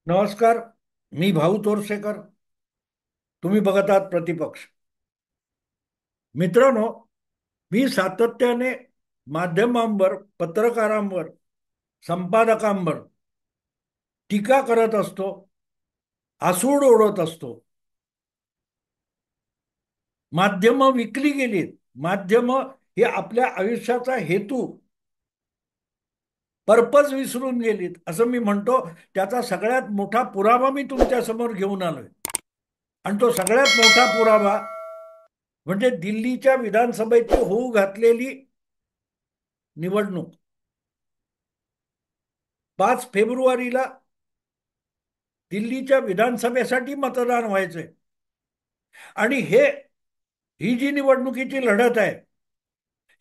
नमस्कार. मी भाऊ तोरसेकर. तुम्ही बघत आहात प्रतिपक्ष. मित्रांनो, मी सातत्याने माध्यमांवर, पत्रकारांवर, संपादकांवर टीका करत असतो, आसूड ओढत असतो. माध्यमं विकली गेलीत. माध्यमं हे आपल्या आयुष्याचा हेतू, पर्पज विसरून गेलीत असं मी म्हणतो. त्याचा सगळ्यात मोठा पुरावा मी तुमच्या समोर घेऊन आलोय. आणि तो सगळ्यात मोठा पुरावा म्हणजे दिल्लीच्या विधानसभेची होऊ घातलेली निवडणूक. 5 फेब्रुवारीला दिल्लीच्या विधानसभेसाठी मतदान व्हायचंय. आणि ही जी निवडणुकीची लढत आहे,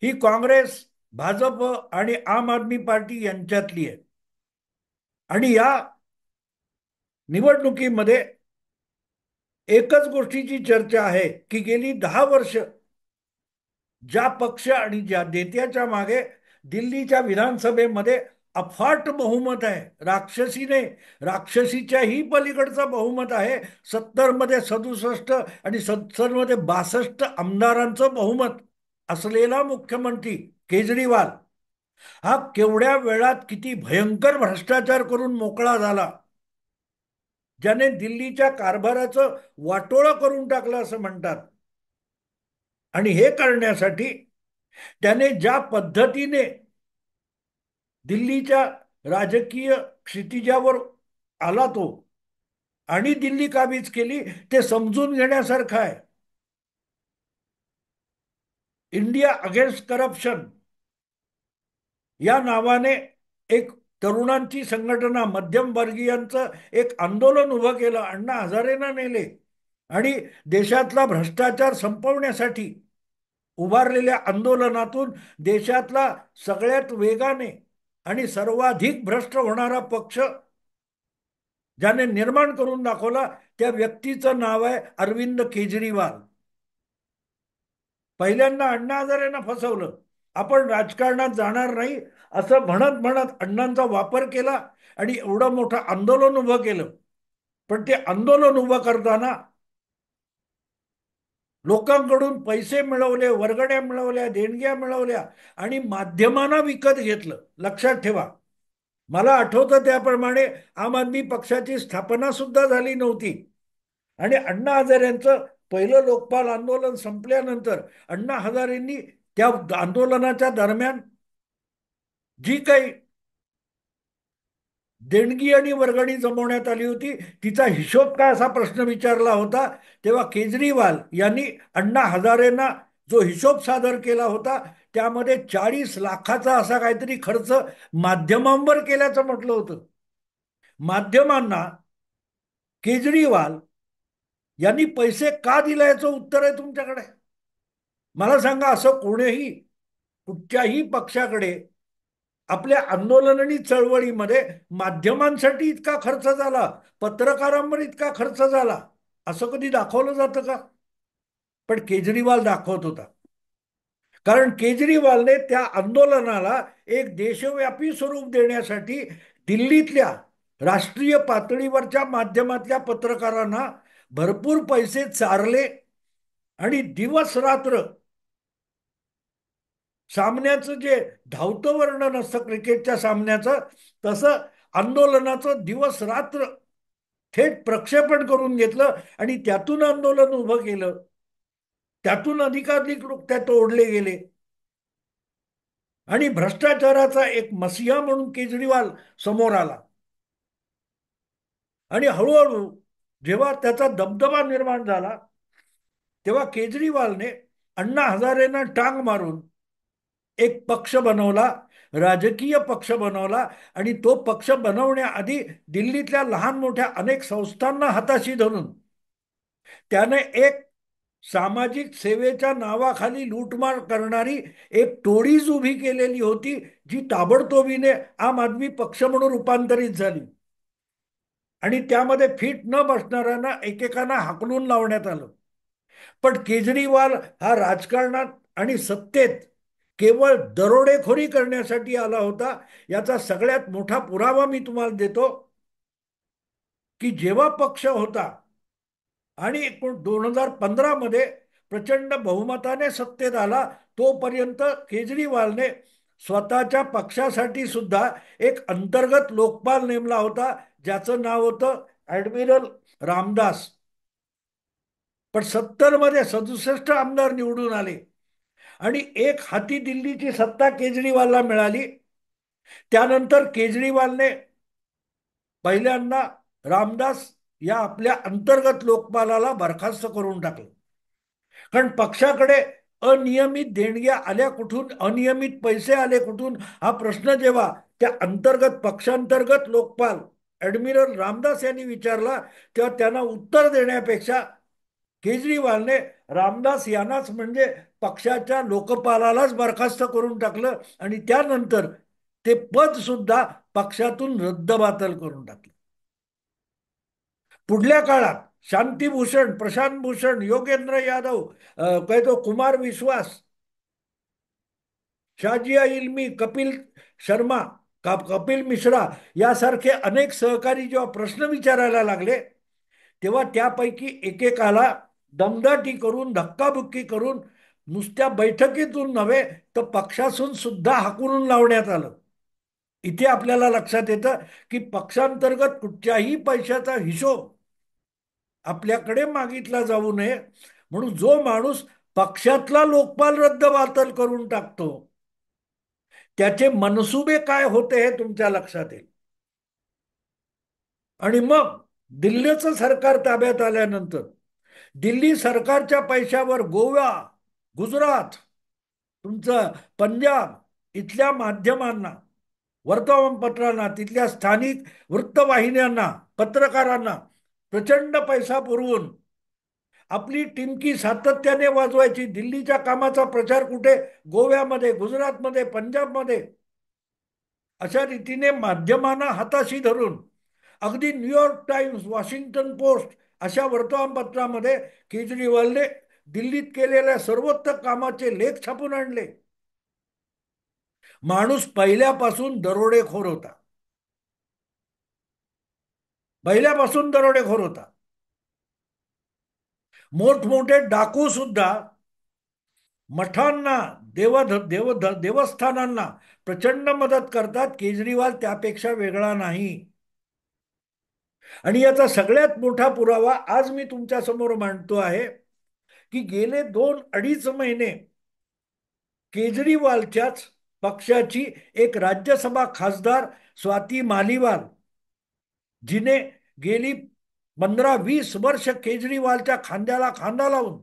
ही काँग्रेस, भाजप आणि आम आदमी पार्टी यांच्यातली आहे. आणि या निवडणुकीमध्ये एकच गोष्टीची चर्चा आहे की गेली 10 वर्ष ज्या पक्ष आणि ज्या नेत्याच्या मागे दिल्लीच्या विधानसभेमध्ये अफाट बहुमत आहे, राक्षसी नाही, राक्षसीच्याही पलीकडचं बहुमत आहे. 70 मध्ये 67 आणि 70 मध्ये 62 आमदारांचं बहुमत असलेला मुख्यमंत्री केजरीवाल हा केवढ्या वेळात किती भयंकर भ्रष्टाचार करून मोकळा झाला, ज्याने दिल्लीच्या कारभाराचं वाटोळं करून टाकलं असं म्हणतात. आणि हे करण्यासाठी त्याने ज्या पद्धतीने दिल्लीच्या राजकीय क्षितिजावर आला तो आणि दिल्ली काबीज केली, ते समजून घेण्यासारखं आहे. इंडिया अगेन्स्ट करप्शन या नावाने एक तरुणांची संघटना, मध्यमवर्गीयांचं एक आंदोलन उभं केलं. अण्णा हजारेंना नेले आणि देशातला भ्रष्टाचार संपवण्यासाठी उभारलेल्या आंदोलनातून देशातला सगळ्यात वेगाने आणि सर्वाधिक भ्रष्ट होणारा पक्ष ज्याने निर्माण करून दाखवला, त्या व्यक्तीचं नाव आहे अरविंद केजरीवाल. पहिल्यांदा अण्णा हजारेंना फसवलं. आपण राजकारणात जाणार नाही असं म्हणत म्हणत अण्णांचा वापर केला आणि एवढं मोठं आंदोलन उभं केलं. पण ते आंदोलन उभं करताना लोकांकडून पैसे मिळवले, वर्गण्या मिळवल्या, देणग्या मिळवल्या आणि माध्यमांना विकत घेतलं. लक्षात ठेवा, मला आठवतं त्याप्रमाणे आम आदमी पक्षाची स्थापना सुद्धा झाली नव्हती. आणि अण्णा हजारेंचं पहिलं लोकपाल आंदोलन संपल्यानंतर अण्णा हजारेंनी त्या आंदोलनाच्या दरम्यान जी काही देणगी आणि वर्गणी जमवण्यात आली होती, तिचा हिशोब काय असा प्रश्न विचारला होता. तेव्हा केजरीवाल यांनी अण्णा हजारेंना जो हिशोब सादर केला होता, त्यामध्ये 40 लाखाचा असा काहीतरी खर्च माध्यमांवर केल्याचं म्हटलं होतं. माध्यमांना केजरीवाल यांनी पैसे का दिले याचं उत्तर आहे तुमच्याकडे. मला सांगा, असं कोणीही कुठच्याही पक्षाकडे आपल्या आंदोलन आणि चळवळीमध्ये माध्यमांसाठी इतका खर्च झाला, पत्रकारांवर इतका खर्च झाला, असं कधी दाखवलं जातं का? पण केजरीवाल दाखवत होता. कारण केजरीवालने त्या आंदोलनाला एक देशव्यापी स्वरूप देण्यासाठी दिल्लीतल्या राष्ट्रीय पातळीवरच्या माध्यमातल्या पत्रकारांना भरपूर पैसे चारले आणि दिवस रात्र सामन्याचं जे धावतं वर्णन असतं क्रिकेटच्या सामन्याचं, तसं आंदोलनाचं दिवस रात्र थेट प्रक्षेपण करून घेतलं आणि त्यातून आंदोलन उभं केलं. त्यातून अधिकाधिक लोक त्यात ओढले गेले आणि भ्रष्टाचाराचा एक मसिहा म्हणून केजरीवाल समोर आला. आणि हळूहळू जेव्हा त्याचा दबदबा निर्माण झाला, तेव्हा केजरीवालने अण्णा हजारेंना टांग मारून एक पक्ष बनवला, राजकीय पक्ष बनवला. आणि तो पक्ष बनवण्याआधी दिल्लीतल्या लहान मोठ्या अनेक संस्थांना हाताशी धरून त्याने एक सामाजिक सेवेच्या नावाखाली लूटमार करणारी एक टोळीच उभी केलेली होती, जी ताबडतोबीने आम आदमी पक्ष म्हणून रूपांतरित झाली. आणि त्यामध्ये फिट न बसणाऱ्यांना एकेकांना हाकलून लावण्यात आलं. पण केजरीवाल हा राजकारणात आणि सत्तेत केवळ दरोडेखोरी करण्यासाठी आला होता. याचा सगळ्यात मोठा पुरावा मी तुम्हाला देतो. की जेव्हा पक्ष होता आणि 2015 मध्ये प्रचंड बहुमताने सत्तेत आला, तोपर्यंत केजरीवालने स्वतःच्या पक्षासाठी सुद्धा एक अंतर्गत लोकपाल नेमला होता, ज्याचं नाव होतं ऍडमिरल रामदास. पण 70 मध्ये 67 आमदार निवडून आले आणि एक हाती दिल्लीची सत्ता केजरीवालला मिळाली. त्यानंतर केजरीवालने पहिल्यांदा रामदास या आपल्या अंतर्गत लोकपालाला बरखास्त करून टाकलं. कारण पक्षाकडे अनियमित देणग्या आल्या कुठून, अनियमित पैसे आले कुठून, हा प्रश्न जेव्हा त्या अंतर्गत पक्षांतर्गत लोकपाल ऍडमिरल रामदास यांनी विचारला, तेव्हा त्यांना उत्तर देण्यापेक्षा केजरीवालने रामदास यांनाच म्हणजे पक्षाच्या लोकपालालाच बरखास्त करून टाकलं आणि त्यानंतर ते पद सुद्धा पक्षातून रद्दबातल करून टाकलं. पुढल्या काळात शांतीभूषण, प्रशांत भूषण, योगेंद्र यादव, काय तो कुमार विश्वास, शाजिया इल्मी, कपिल शर्मा, कपिल मिश्रा यासारखे अनेक सहकारी जेव्हा प्रश्न विचारायला लागले, तेव्हा त्यापैकी एकेकाला दमदाटी करून, धक्काबुक्की करून, नुसत्या बैठकीतून नव्हे तर पक्षातून सुद्धा हाकलून लावण्यात आलं. इथे आपल्याला लक्षात येतं की पक्षांतर्गत कुठच्याही पैशाचा हिशोब आपल्याकडे मागितला जाऊ नये, म्हणून जो माणूस पक्षातला लोकपाल रद्दबातल करून टाकतो, त्याचे मनसुबे काय होते हे तुमच्या लक्षात येईल. आणि मग दिल्लीचं सरकार ताब्यात आल्यानंतर दिल्ली सरकारच्या पैशावर गोवा, गुजरात, तुमचं पंजाब इथल्या माध्यमांना, वर्तमानपत्रांना, तिथल्या स्थानिक वृत्तवाहिन्यांना, पत्रकारांना प्रचंड पैसा पुरवून आपली टिमकी सातत्याने वाजवायची. दिल्लीच्या कामाचा प्रचार कुठे, गोव्यामध्ये, गुजरातमध्ये, पंजाबमध्ये, अशा रीतीने माध्यमांना हाताशी धरून अगदी न्यूयॉर्क टाइम्स, वॉशिंग्टन पोस्ट अशा वर्तमानपत्रामध्ये केजरीवालने दिल्लीत केलेल्या सर्वोत्तम कामाचे लेख छापून आणले. माणूस पहिल्यापासून दरोडेखोर होता, पहिल्यापासून दरोडेखोर होता. मोठमोठे डाकू सुद्धा मठांना, देवस्थानांना प्रचंड मदत करतात. केजरीवाल त्यापेक्षा वेगळा नाही. आणि याचा सगळ्यात मोठा पुरावा आज मी तुमच्या समोर मांडतो आहे की गेले 2-2.5 महिने केजरीवालच्याच पक्षाची एक राज्यसभा खासदार स्वाती मालिवाल, जिने गेली 15-20 वर्ष केजरीवालच्या खांद्याला खांदा लावून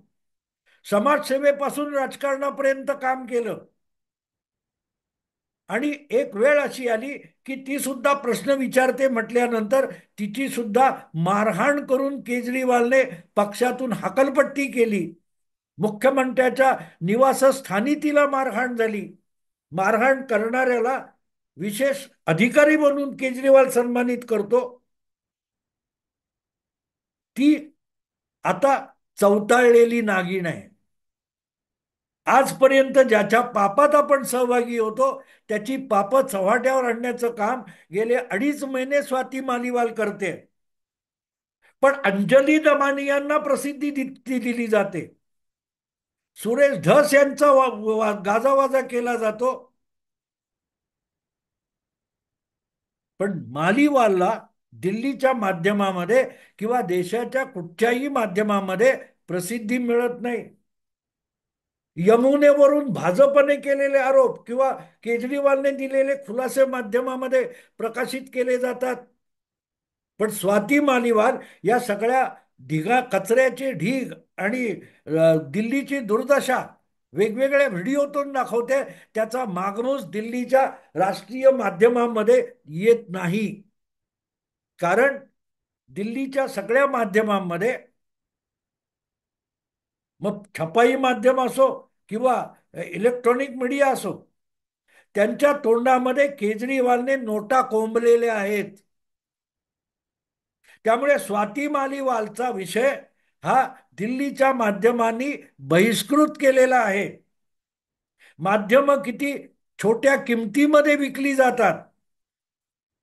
समाजसेवेपासून राजकारणापर्यंत काम केलं, आणि एक वेळ अशी आली की ती सुद्धा प्रश्न विचारते म्हटल्यानंतर तिची सुद्धा मारहाण करून केजरीवालने पक्षातून हकलपट्टी केली. मुख्यमंत्र्याच्या निवासस्थानी तिला मारहाण झाली. मारहाण करणाऱ्याला विशेष अधिकारी म्हणून केजरीवाल सन्मानित करतो. ती आता चवताळलेली नागिण आहे. आजपर्यंत ज्याच्या पापात आपण सहभागी होतो त्याची पाप चव्हाट्यावर आणण्याचं काम गेले 2.5 महिने स्वाती मालिवाल करते. पण अंजली दमानियांना प्रसिद्धी दिली जाते, सुरेश धस यांचा गाजावाजा केला जातो. पण मालिवालला दिल्लीच्या माध्यमामध्ये किंवा देशाच्या कुठच्याही माध्यमामध्ये प्रसिद्धी मिळत नाही. यमुनेवरून भाजपने केलेले आरोप किंवा केजरीवालने दिलेले खुलासे माध्यमामध्ये प्रकाशित केले जातात. पण स्वाती मालिवाल या सगळ्या कचऱ्याचे ढीग आणि दिल्लीची दुर्दशा वेगवेगळ्या व्हिडिओतून दाखवते. त्याचा मागमूस दिल्लीच्या राष्ट्रीय माध्यमांमध्ये येत नाही. कारण दिल्लीच्या सगळ्या माध्यमांमध्ये, मग छपाई माध्यम असो किंवा इलेक्ट्रॉनिक मीडिया असो, त्यांच्या तोंडामध्ये केजरीवालने नोटा कोंबलेल्या आहेत. त्यामुळे स्वाती मालिवालचा विषय हा दिल्लीच्या माध्यमांनी बहिष्कृत केलेला आहे. माध्यम किती छोट्या किमतीमध्ये विकली जातात.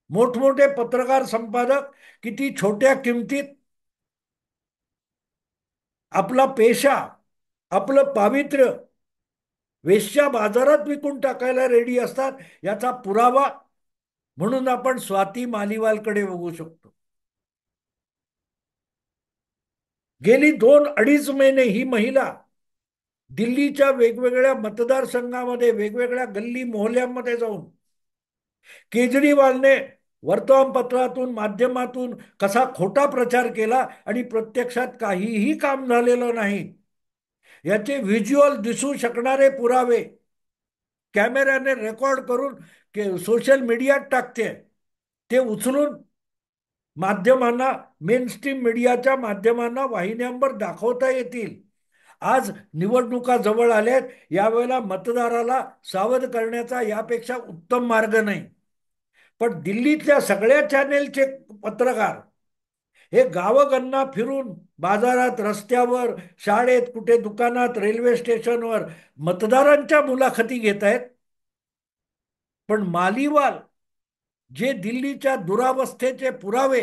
मोठमोठे पत्रकार संपादक किती छोट्या किमतीत आपला पेशा, आपलं पावित्र्य वेश्या बाजारात विकून टाकायला रेडी असतात, याचा पुरावा म्हणून आपण स्वाती मालिवालकडे बघू शकतो. गेली 2-2.5 महिने ही महिला दिल्लीच्या वेगवेगळ्या मतदारसंघामध्ये वेगवेगळ्या गल्ली मोहल्ल्यांमध्ये जाऊन केजरीवालने वर्तमानपत्रातून माध्यमातून कसा खोटा प्रचार केला आणि प्रत्यक्षात काहीही काम झालेलं नाही याचे व्हिज्युअल दिसू शकणारे पुरावे कॅमेऱ्याने रेकॉर्ड करून सोशल मीडियात टाकते, ते उचलून माध्यमांना, मेन स्ट्रीम मीडियाच्या माध्यमांना, वाहिन्यांवर दाखवता येतील. आज निवडणुका जवळ आल्यात, यावेळेला मतदाराला सावध करण्याचा यापेक्षा उत्तम मार्ग नाही. पण दिल्लीतल्या सगळ्या चॅनेलचे पत्रकार हे गावगन्ना फिरून बाजारात, रस्त्यावर, शाळेत, कुठे दुकानात, रेल्वे स्टेशनवर मतदारांच्या मुलाखती घेत आहेत. पण मालीवाल जे दिल्लीच्या दुरावस्थेचे पुरावे,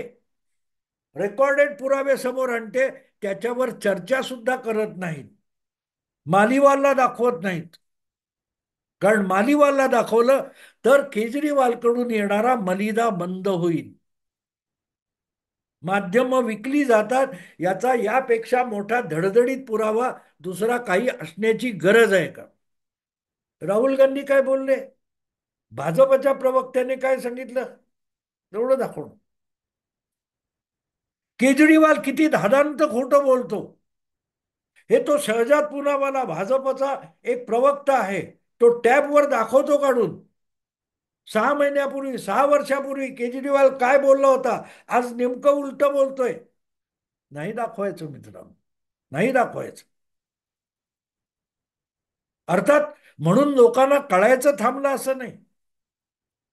रेकॉर्डेड पुरावे समोर आणते, त्याच्यावर चर्चा सुद्धा करत नाहीत, मालीवालला दाखवत नाहीत. कारण मालीवालला दाखवलं तर केजरीवालकडून येणारा मलिदा बंद होईल, माध्यमं विकली जातात, याचा यापेक्षा मोठा धडधडीत पुरावा दुसरा काही असण्याची गरज आहे का? राहुल गांधी काय बोलले, भाजपच्या प्रवक्त्याने काय सांगितलं, एवढं दाखवणं. केजरीवाल किती धादांत खोटं बोलतो हे तो शहजाद पुनावाला, भाजपचा एक प्रवक्ता आहे, तो टॅबवर दाखवतो काढून. 6 महिन्यापूर्वी, 6 वर्षापूर्वी केजरीवाल काय बोलला होता, आज नेमकं उलट बोलतोय. नाही दाखवायचं मित्रांनो, नाही दाखवायचं. अर्थात म्हणून लोकांना कळायचं थांबलं असं नाही.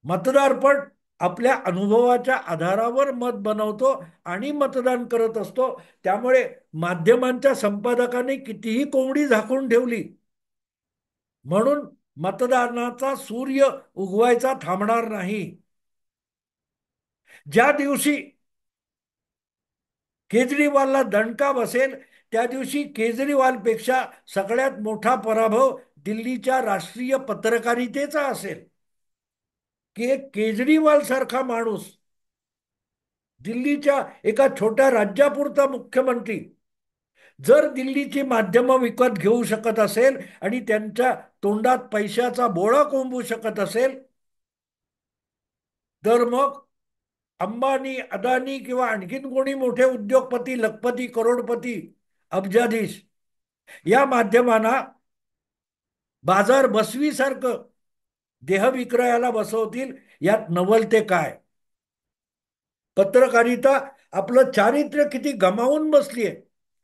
मतदार पण आपल्या अनुभवाच्या आधारावर मत बनवतो आणि मतदान करत असतो. त्यामुळे माध्यमांच्या संपादकांनी कितीही कोंबडी झाकून ठेवली म्हणून मतदानाचा सूर्य उगवायचा थांबणार नाही. ज्या दिवशी केजरीवालला दणका बसेल, त्या दिवशी केजरीवालपेक्षा सगळ्यात मोठा पराभव दिल्लीच्या राष्ट्रीय पत्रकारितेचा असेल, की एक केजरीवाल सारखा माणूस दिल्लीच्या एका छोट्या राज्यापुरता मुख्यमंत्री जर दिल्लीची माध्यमं विकत घेऊ शकत असेल आणि त्यांच्या तोंडात पैशाचा बोळा कोंबू शकत असेल, तर मग अंबानी, अदानी किंवा आणखीन कोणी मोठे उद्योगपती, लखपती, करोडपती, अब्जाधीश या माध्यमांना बाजार बसवीसारखं देह विक्रयाला बसवतील, यात नवल ते काय. पत्रकारिता आपलं चारित्र्य किती गमावून बसलीये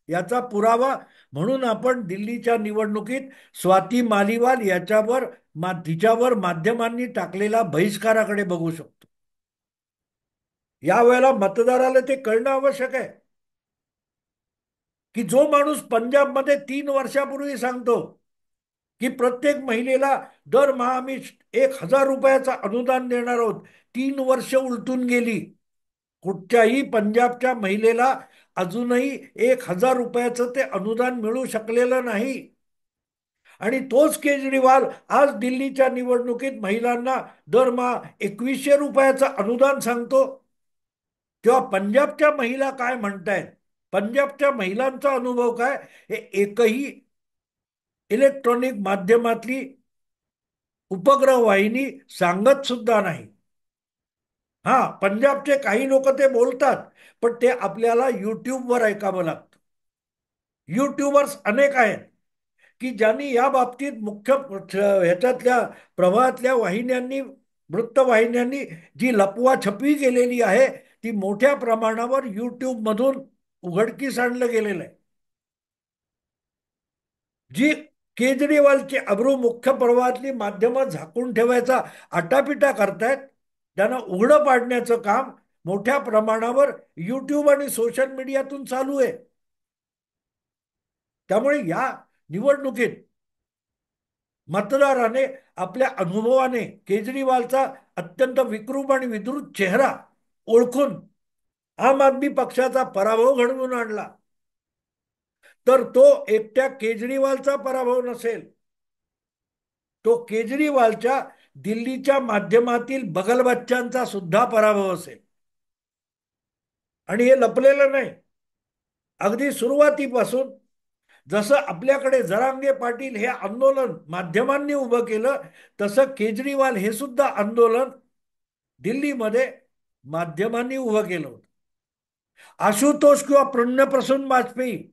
याचा पुरावा म्हणून आपण दिल्लीच्या निवडणुकीत स्वाती मालिवाल याच्यावर, तिच्यावर माध्यमांनी टाकलेला बहिष्काराकडे बघू शकतो. यावेळेला मतदाराला ते कळणं आवश्यक आहे की जो माणूस पंजाबमध्ये 3 वर्षापूर्वी सांगतो की प्रत्येक महिलेला दरमहा आम्ही 1,000 रुपयाचं अनुदान देणार आहोत, 3 वर्ष उलटून गेली, कुठच्याही पंजाबच्या महिलेला अजूनही 1,000 रुपयाचं ते अनुदान मिळू शकलेलं नाही. आणि तोच केजरीवाल आज दिल्लीच्या निवडणुकीत महिलांना दरमहा 2,100 रुपयाचं अनुदान सांगतो. तेव्हा पंजाबच्या महिला काय म्हणतायत, पंजाबच्या महिलांचा अनुभव काय, हे एकही इलेक्ट्रॉनिक माध्यमातली उपग्रह वाहिनी सांगत सुद्धा नाही. हा, पंजाबचे काही लोक ते बोलतात, पण ते आपल्याला युट्यूबवर ऐकावं लागतं. युट्यूबर्स अनेक आहेत की ज्यांनी या बाबतीत मुख्य ह्याच्यातल्या प्रवाहातल्या वाहिन्यांनी, वृत्तवाहिन्यांनी जी लपवाछपवी केलेली आहे ती मोठ्या प्रमाणावर युट्यूबमधून उघडकीस आणलं गेलेलं आहे. जी केजरीवालची अब्रू मुख्य प्रवाहातली माध्यमं झाकून ठेवायचा आटापिटा करतायत, त्यांना उघडं पाडण्याचं काम मोठ्या प्रमाणावर युट्यूब आणि सोशल मीडियातून चालू आहे. त्यामुळे या निवडणुकीत मतदाराने आपल्या अनुभवाने केजरीवालचा अत्यंत विकृप आणि विद्रुप चेहरा ओळखून आम आदमी पक्षाचा पराभव घडवून आणला. तर तो एकट्या केजरीवालचा पराभव नसेल, तो केजरीवालच्या दिल्लीच्या माध्यमातील बगलबच्च्यांचा सुद्धा पराभव असेल. आणि हे लपलेलं नाही. अगदी सुरुवातीपासून जसं आपल्याकडे जरांगे पाटील हे आंदोलन माध्यमांनी उभं केलं, तसं केजरीवाल हे सुद्धा आंदोलन दिल्लीमध्ये माध्यमांनी उभं केलं होतं. आशुतोष किंवा प्रणयप्रसून वाजपेयी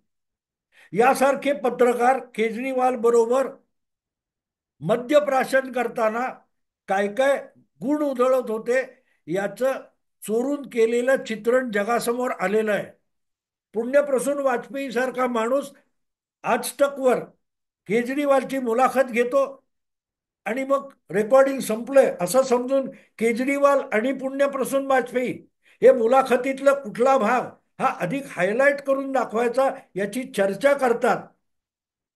यासारखे पत्रकार केजरीवाल बरोबर मद्यप्राशन करताना काय काय गुण उधळत होते याचं चोरून केलेलं चित्रण जगासमोर आलेलं आहे. पुण्यप्रसून वाजपेयी सारखा माणूस आज तकवर केजरीवालची मुलाखत घेतो आणि मग रेकॉर्डिंग संपलंय असं समजून केजरीवाल आणि पुण्यप्रसून वाजपेयी हे मुलाखतीतला कुठला भाग हा अधिक हायलाइट करून दाखवायचा याची चर्चा करतात.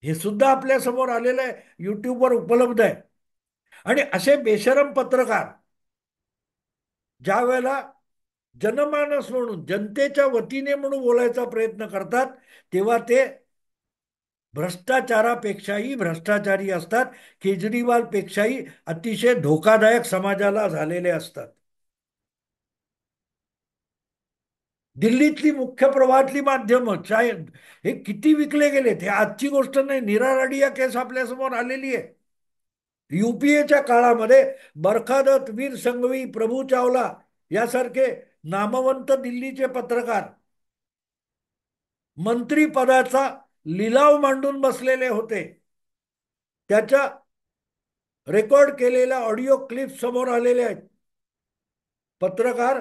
हे सुद्धा आपल्या समोर आलेलं आहे, युट्यूबवर उपलब्ध आहे. आणि असे बेशरम पत्रकार ज्या वेळेला जनमानस म्हणून जनतेच्या वतीने म्हणून बोलायचा प्रयत्न करतात, तेव्हा ते भ्रष्टाचारापेक्षाही भ्रष्टाचारी असतात. केजरीवालपेक्षाही अतिशय धोकादायक समाजाला झालेले असतात. दिल्लीतली मुख्य प्रवाहातली माध्यमं हे किती विकले गेलेत हे आजची गोष्ट नाही. नीरा राडी या केस आपल्यासमोर आलेली आहे. युपीएच्या काळामध्ये बरखादत, वीर संघवी, प्रभू चावला यासारखे नामवंत दिल्लीचे पत्रकार मंत्रीपदाचा लिलाव मांडून बसलेले होते. त्याच्या रेकॉर्ड केलेल्या ऑडिओ क्लिप समोर आलेले आहेत. पत्रकार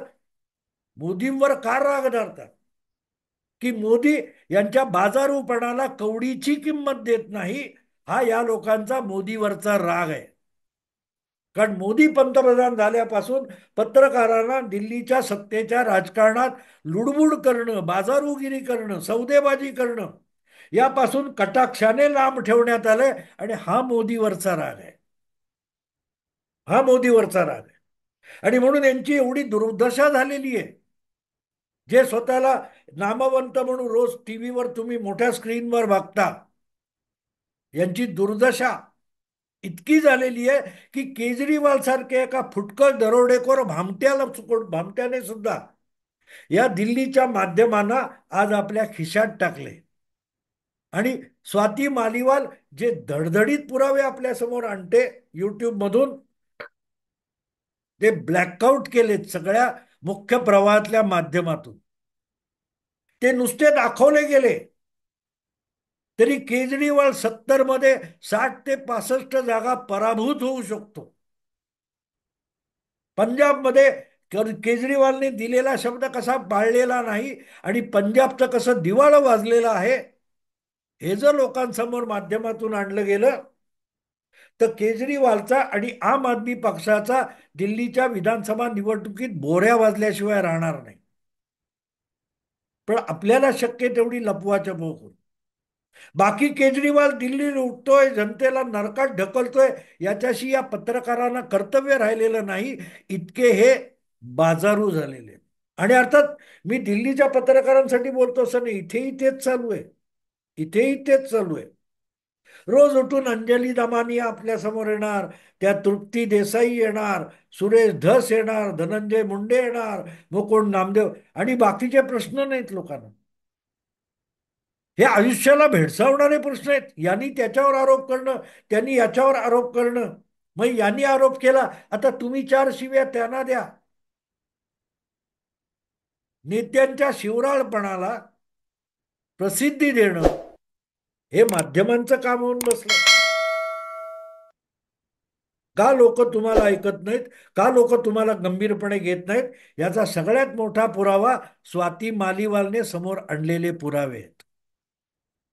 मोदींवर का राग धरतात की मोदी यांच्या बाजारूपणाला कवडीची किंमत देत नाही, हा या लोकांचा मोदीवरचा राग आहे. कारण मोदी पंतप्रधान झाल्यापासून पत्रकारांना दिल्लीच्या सत्तेच्या राजकारणात लुडबुड करणं, बाजारूगिरी करणं, सौदेबाजी करणं यापासून कटाक्षाने लांब ठेवण्यात आलंय. आणि हा मोदीवरचा राग आहे. हा मोदीवरचा राग आहे. आणि म्हणून यांची एवढी दुर्दशा झालेली आहे. जे स्वतःला नामवंत म्हणून रोज टीव्हीवर तुम्ही मोठ्या स्क्रीनवर बघता, यांची दुर्दशा इतकी झालेली आहे की केजरीवाल सारखे एका फुटकळ दरोडेखोर भामट्याने सुद्धा या दिल्लीच्या माध्यमांना आज आपल्या खिशात टाकले. आणि स्वाती मालिवाल जे धडधडीत पुरावे आपल्या समोर आणते युट्यूब मधून, ते ब्लॅकआउट केलेत सगळ्या मुख्य प्रवाहातल्या माध्यमातून. ते नुसते दाखवले गेले तरी केजरीवाल 70 मध्ये 60 ते 65 जागा पराभूत होऊ शकतो. पंजाबमध्ये केजरीवालने दिलेला शब्द कसा पाळलेला नाही आणि पंजाबचं कसं दिवाळं वाजलेलं आहे हे जर लोकांसमोर माध्यमातून आणलं गेलं तर केजरीवालचा आणि आम आदमी पक्षाचा दिल्लीच्या विधानसभा निवडणुकीत बोऱ्या वाजल्याशिवाय राहणार नाही. पण आपल्याला शक्य तेवढी लपवाछपव करू. बाकी केजरीवाल दिल्ली लुटतोय, जनतेला नरकात ढकलतोय, याच्याशी या पत्रकारांना कर्तव्य राहिलेलं नाही. इतके हे बाजारू झालेले. आणि अर्थात मी दिल्लीच्या पत्रकारांसाठी बोलतो असं नाही, इथेही तेच चालू आहे. इथेही तेच चालू आहे. रोज उठून अंजली दमानी आपल्या समोर येणार, त्या तृप्ती देसाई येणार, सुरेश धस येणार, धनंजय मुंडे येणार, मुकुंद नामदेव, आणि बाकीचे प्रश्न नाहीत लोकांना. हे आयुष्याला भेडसावणारे प्रश्न आहेत. यांनी त्याच्यावर आरोप करणं, त्यांनी याच्यावर आरोप करणं. मग यांनी आरोप केला, आता तुम्ही 4 शिव्या त्यांना द्या. नेत्यांच्या शिवराळपणाला प्रसिद्धी देणं हे माध्यमांचं काम होऊन बसलं. का लोक तुम्हाला ऐकत नाहीत, का लोक तुम्हाला गंभीरपणे घेत नाहीत, याचा सगळ्यात मोठा पुरावा स्वाती मालिवालने समोर आणलेले पुरावे आहेत.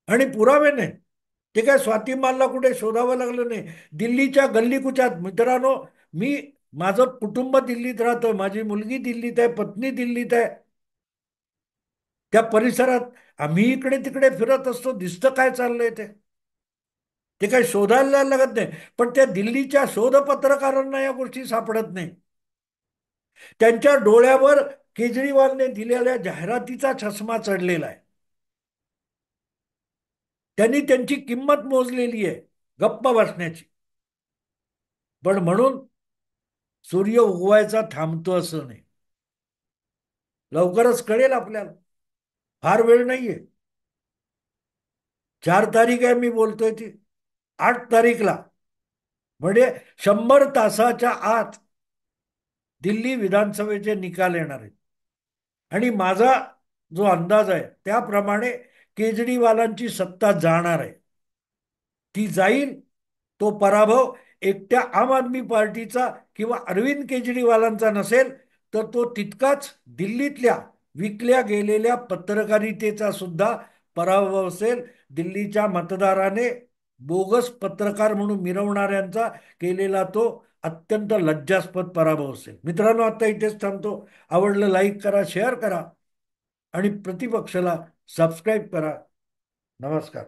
आणि पुरावे नाही ते काय स्वाती मालला कुठे शोधावं लागलं नाही. दिल्लीच्या गल्लीकुच्यात मित्रांनो, मी माझं कुटुंब दिल्लीत राहतं, माझी मुलगी दिल्लीत आहे, पत्नी दिल्लीत आहे. त्या परिसरात आम्ही इकडे तिकडे फिरत असतो, दिसतं काय चाललंय ते. ते काही शोधायला लागत नाही. पण त्या दिल्लीच्या शोध पत्रकारांना या गोष्टी सापडत नाही. त्यांच्या डोळ्यावर केजरीवालने दिलेल्या जाहिरातीचा चष्मा चढलेला आहे. त्यांनी त्यांची किंमत मोजलेली आहे गप्प बसण्याची. पण म्हणून सूर्य उगवायचा थांबतो असं नाही. लवकरच कळेल आपल्याला. फार वेळ नाहीये. 4 तारीख आहे मी बोलतोय ती. 8 तारीखला म्हणजे 100 तासाच्या आत दिल्ली विधानसभेचे निकाल येणार आहेत. आणि माझा जो अंदाज आहे त्याप्रमाणे केजरीवालांची सत्ता जाणार आहे. ती जाईल. तो पराभव एकट्या आम आदमी पार्टीचा किंवा अरविंद केजरीवालांचा नसेल, तर तो तितकाच दिल्लीतल्या विकल्या गेलेल्या पत्रकारितेचा सुद्धा पराभव असेल. दिल्लीच्या मतदाराने बोगस पत्रकार म्हणून मिरवणाऱ्यांचा केलेला तो अत्यंत लज्जास्पद पराभव असेल. मित्रांनो, आता इथेच थांबतो. आवडलं लाईक करा, शेअर करा आणि प्रतिपक्षाला सबस्क्राईब करा. नमस्कार.